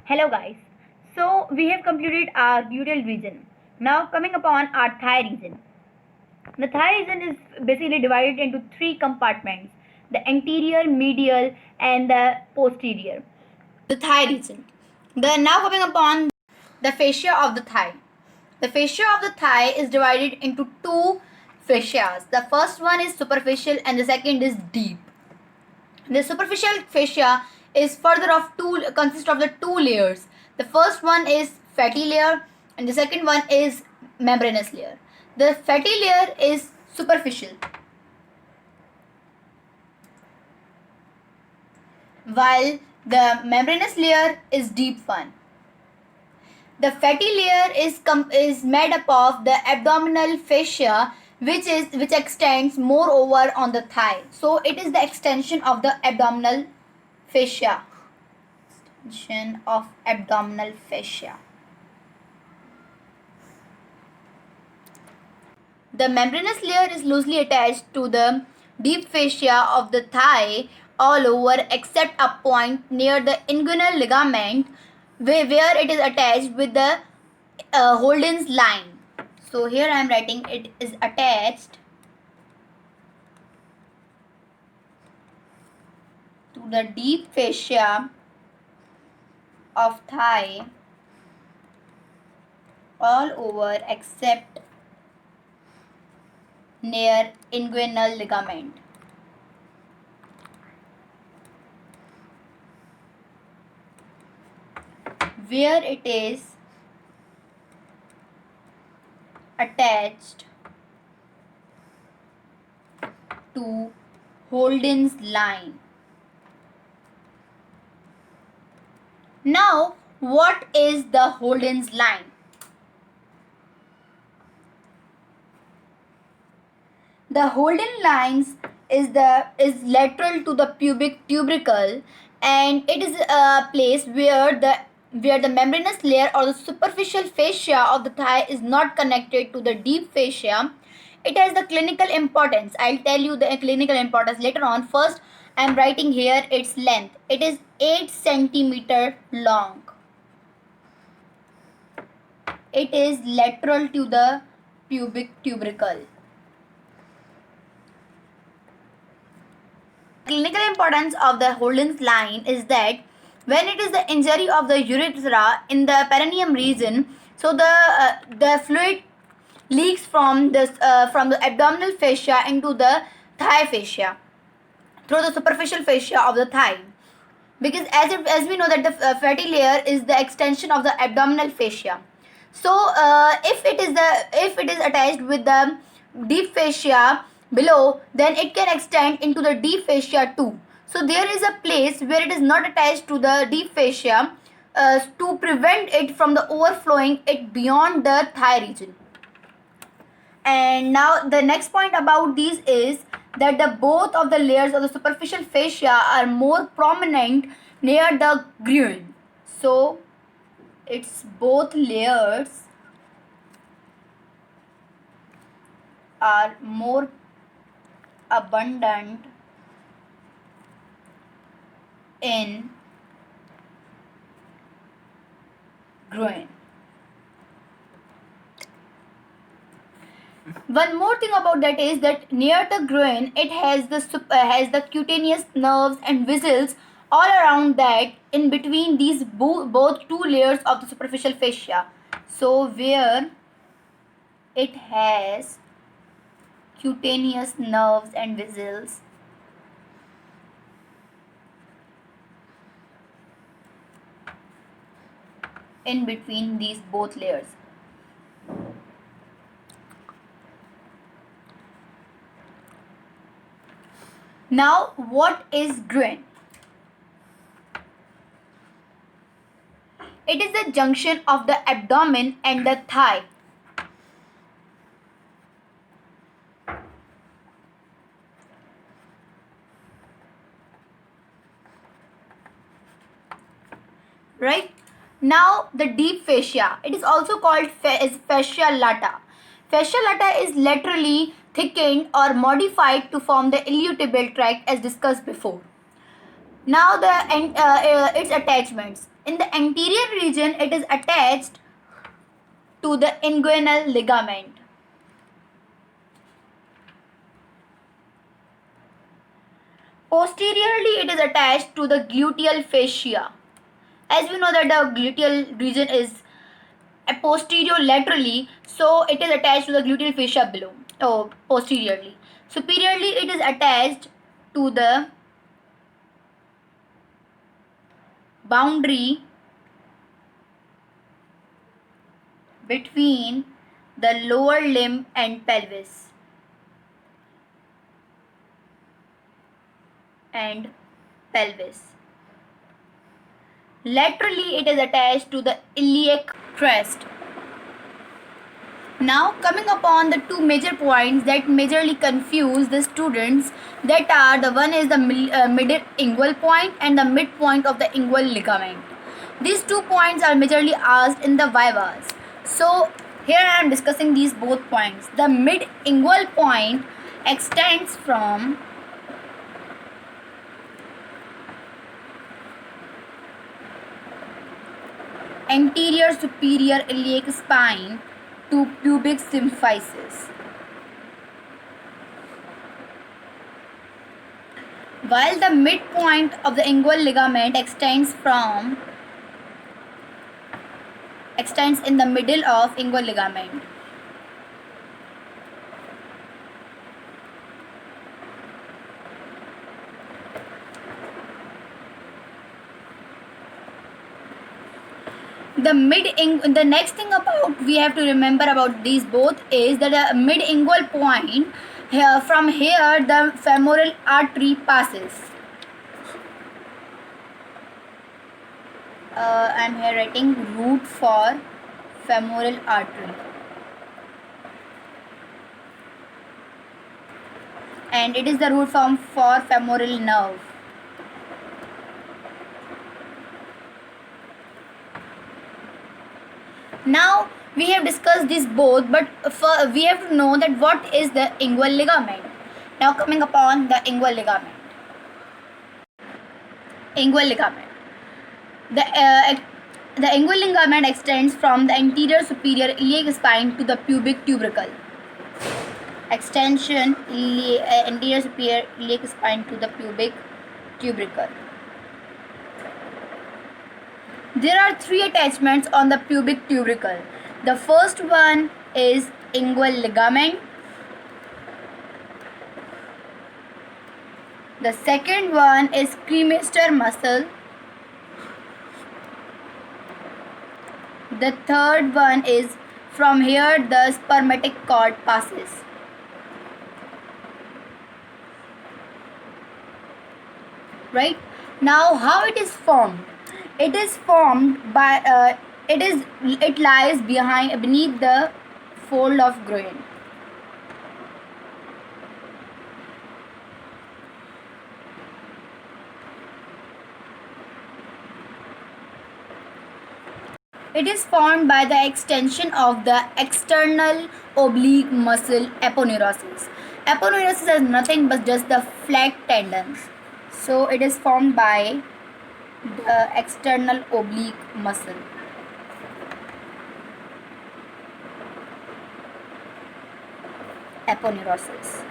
Hello guys. So we have completed our gluteal region. Now coming upon our thigh region. The thigh region is basically divided into three compartments: the anterior, medial, and the posterior. The thigh region. Now coming upon the fascia of the thigh. The fascia of the thigh is divided into two fascias. The first one is superficial and the second is deep. The superficial fascia is consists of the two layers. The first one is fatty layer and the second one is membranous layer. The fatty layer is superficial, while the membranous layer is deep one. The fatty layer is made up of the abdominal fascia, which extends more over on the thigh. So it is the extension of the abdominal fascia. Extension of abdominal fascia. The membranous layer is loosely attached to the deep fascia of the thigh all over except a point near the inguinal ligament where it is attached with the Holden's line. So here I am writing it is attached to the deep fascia of thigh all over except near inguinal ligament. Where it is attached to Holden's line. Now, what is the Holden's line? The Holden lines is lateral to the pubic tubercle, and it is a place where the membranous layer or the superficial fascia of the thigh is not connected to the deep fascia. It has the clinical importance. I'll tell you the clinical importance later on. First, I'm writing here its length. It is 8 centimeter long. It is lateral to the pubic tubercle. Clinical importance of the Holden's line is that when it is the injury of the urethra in the perineum region, so the fluid leaks from the abdominal fascia into the thigh fascia through the superficial fascia of the thigh, because as we know that the fatty layer is the extension of the abdominal fascia. So if it is attached with the deep fascia below, then it can extend into the deep fascia too. So there is a place where it is not attached to the deep fascia to prevent it from the overflowing it beyond the thigh region. And now the next point about these is that the both of the layers of the superficial fascia are more prominent near the groin. So its both layers are more abundant in groin. One more thing about that is that near the groin it has the cutaneous nerves and vessels all around that in between these both two layers of the superficial fascia. So where it has cutaneous nerves and vessels in between these both layers. Now, what is groin? It is the junction of the abdomen and the thigh. Right? Now, the deep fascia. It is also called fascia lata. Fascia lata is laterally thickened or modified to form the iliotibial tract as discussed before. Now its attachments. In the anterior region, it is attached to the inguinal ligament. Posteriorly, it is attached to the gluteal fascia. As we know that the gluteal region is posterior laterally, so it is attached to the gluteal fascia below. Oh, posteriorly. Superiorly, it is attached to the boundary between the lower limb and pelvis. Laterally, it is attached to the iliac crest. Now, coming upon the two major points that majorly confuse the students, that are the one is the middle inguinal point and the midpoint of the inguinal ligament. These 2 points are majorly asked in the vivas. So, here I am discussing these both points. The mid inguinal point extends from anterior superior iliac spine to pubic symphysis, while the midpoint of the inguinal ligament extends in the middle of inguinal ligament. The next thing about we have to remember about these both is that the mid inguinal point, from here the femoral artery passes. I am here writing root for femoral artery, and it is the root form for femoral nerve. Now we have discussed this both, but we have to know that what is the inguinal ligament. Now coming upon the inguinal ligament. The inguinal ligament extends from the anterior superior iliac spine to the pubic tubercle. Anterior superior iliac spine to the pubic tubercle. There are 3 attachments on the pubic tubercle. The first one is inguinal ligament. The second one is cremaster muscle. The third one is from here the spermatic cord passes. Right? Now how it is formed? It is formed by it lies beneath the fold of groin. It is formed by the extension of the external oblique muscle aponeurosis. Aponeurosis is nothing but just the flat tendons. So it is formed by the external oblique muscle. Aponeurosis.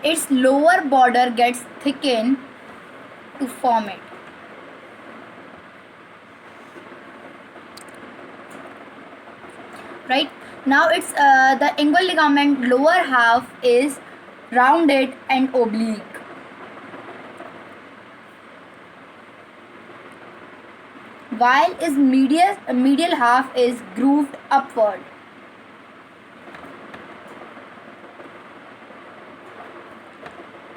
Its lower border gets thickened to form it. Right? Now it's the inguinal ligament lower half is rounded and oblique. While its medial half is grooved upward.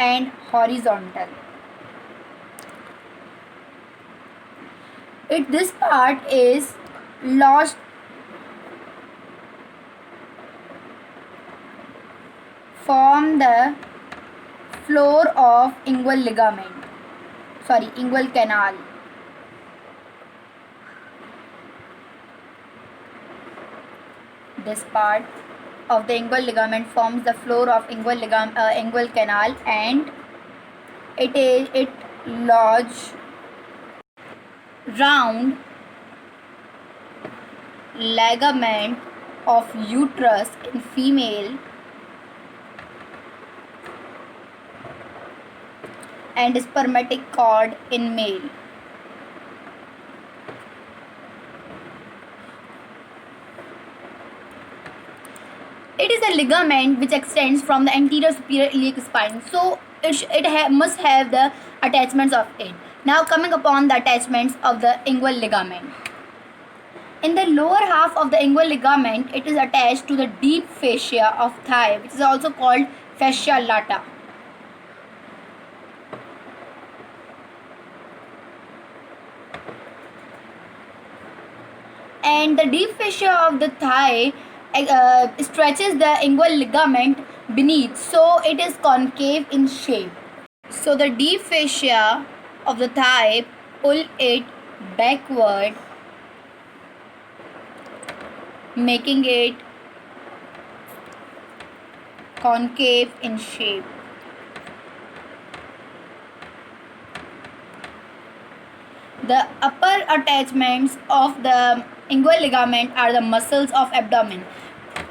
And horizontal. This part is lodged from the floor of inguinal canal. This part of the inguinal ligament forms the floor of inguinal canal, and it lodge round ligament of uterus in female and spermatic cord in male. It is a ligament which extends from the anterior superior iliac spine, so it must have the attachments of it. Now coming upon the attachments of the inguinal ligament. In the lower half of the inguinal ligament, it is attached to the deep fascia of thigh, which is also called fascia lata. And the deep fascia of the thigh stretches the inguinal ligament beneath, so it is concave in shape. So the deep fascia of the thigh pull it backward, making it concave in shape. The upper attachments of the inguinal ligament are the muscles of abdomen.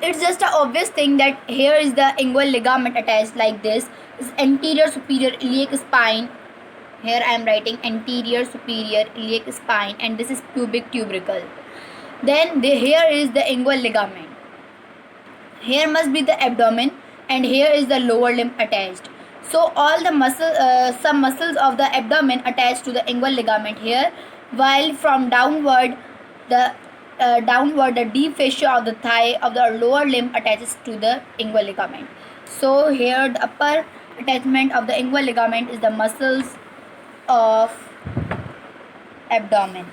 It's just an obvious thing that here is the inguinal ligament attached like this. This is anterior superior iliac spine. Here I am writing anterior superior iliac spine, and this is pubic tubercle. Then here is the inguinal ligament. Here must be the abdomen, and here is the lower limb attached. So all the some muscles of the abdomen attached to the inguinal ligament here, while from downward the deep fascia of the thigh of the lower limb attaches to the inguinal ligament. So here the upper attachment of the inguinal ligament is the muscles of abdomen.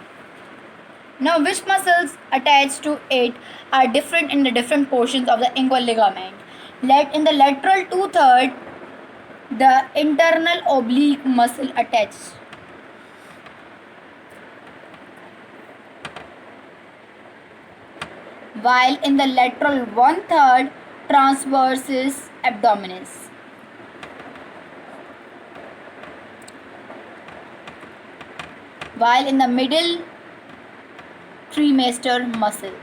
Now which muscles attached to it are different in the different portions of the inguinal ligament. In the lateral 2/3, the internal oblique muscle attached. While in the lateral 1/3, transversus abdominis. While in the middle, trimester muscle.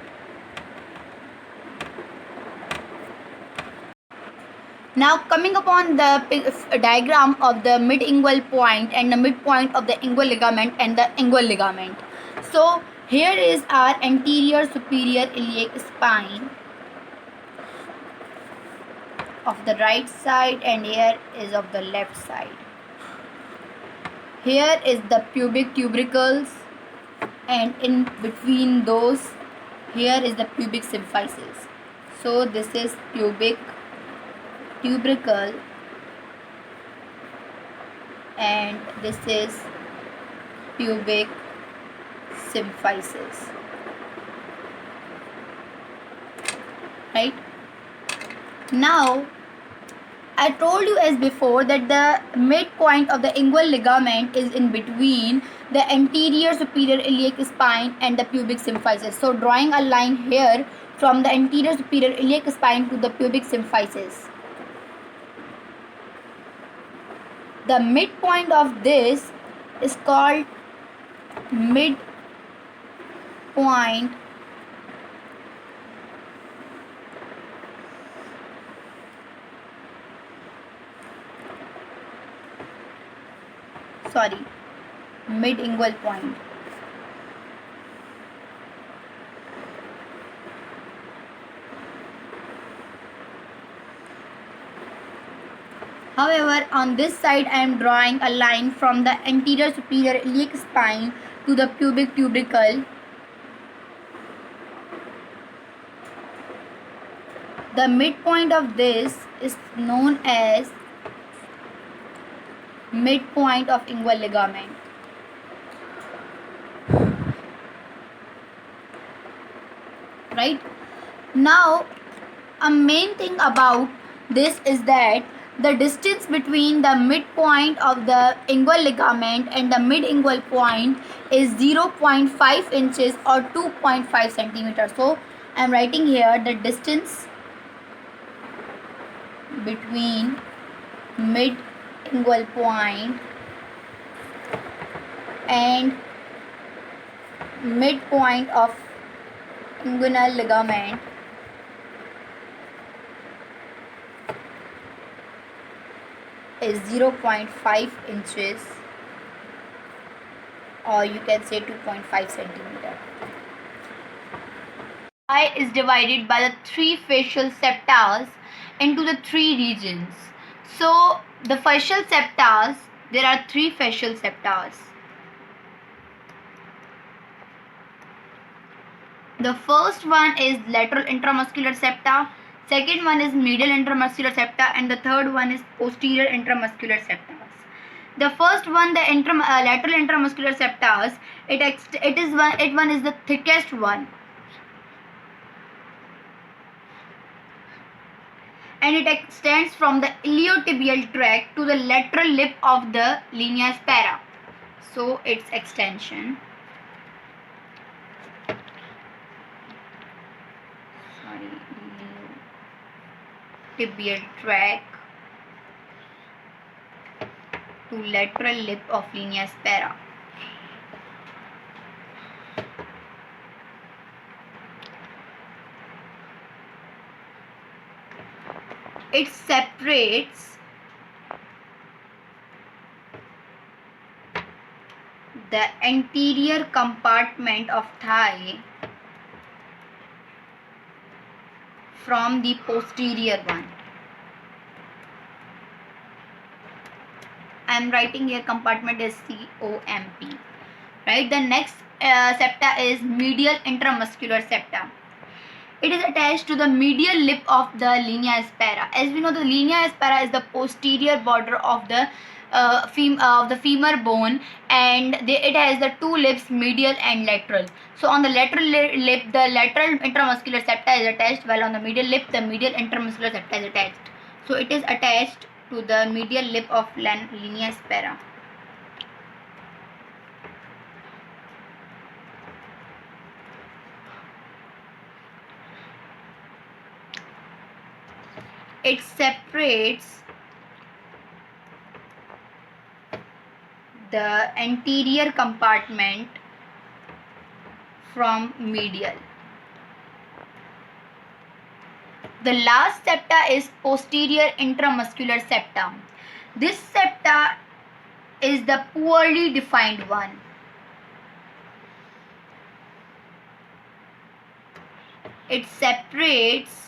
Now coming upon the diagram of the mid-inguinal point and the midpoint of the inguinal ligament and the inguinal ligament. So here is our anterior superior iliac spine of the right side, and here is of the left side. Here is the pubic tubercles, and in between those here is the pubic symphysis. So this is pubic tubercle, and this is pubic symphysis, right? Now I told you as before that the midpoint of the inguinal ligament is in between the anterior superior iliac spine and the pubic symphysis. So drawing a line here from the anterior superior iliac spine to the pubic symphysis. The midpoint of this is called midpoint mid-inguinal point. However, on this side I am drawing a line from the anterior superior iliac spine to the pubic tubercle. The midpoint of this is known as midpoint of inguinal ligament. Right? Now, a main thing about this is that the distance between the midpoint of the inguinal ligament and the mid-inguinal point is 0.5 inches or 2.5 centimeters. So I am writing here the distance between mid-inguinal point and midpoint of inguinal ligament is 0.5 inches, or you can say 2.5 centimeter. Thigh is divided by the three fascial septas into the three regions. So the fascial septas, there are three fascial septas. The first one is lateral intramuscular septa, second one is medial intramuscular septa, and the third one is posterior intramuscular septas. The first one, the lateral intramuscular septas, it one is the thickest one, and it extends from the iliotibial tract to the lateral lip of the linea aspera. So its extension, iliotibial tract to lateral lip of linea aspera. It separates the anterior compartment of thigh from the posterior one. I am writing here compartment is COMP. Right. The next septa is medial intramuscular septa. It is attached to the medial lip of the linea aspera. As we know, the linea aspera is the posterior border of the femur bone, and it has the two lips, medial and lateral. So on the lateral lip, the lateral intramuscular septa is attached, while on the medial lip, the medial intramuscular septa is attached. So it is attached to the medial lip of linea aspera. It separates the anterior compartment from medial. The last septa is posterior intramuscular septum. This septa is the poorly defined one. It separates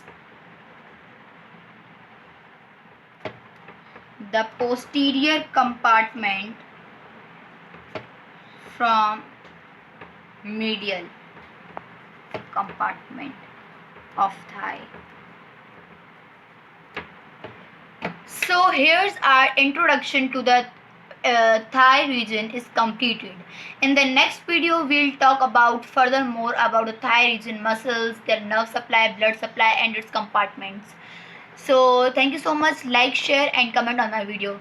the posterior compartment from medial compartment of thigh. So here's our introduction to the thigh region is completed. In the next video, we'll talk about furthermore about the thigh region, muscles, their nerve supply, blood supply, and its compartments. So thank you so much. Like, share, and comment on my video.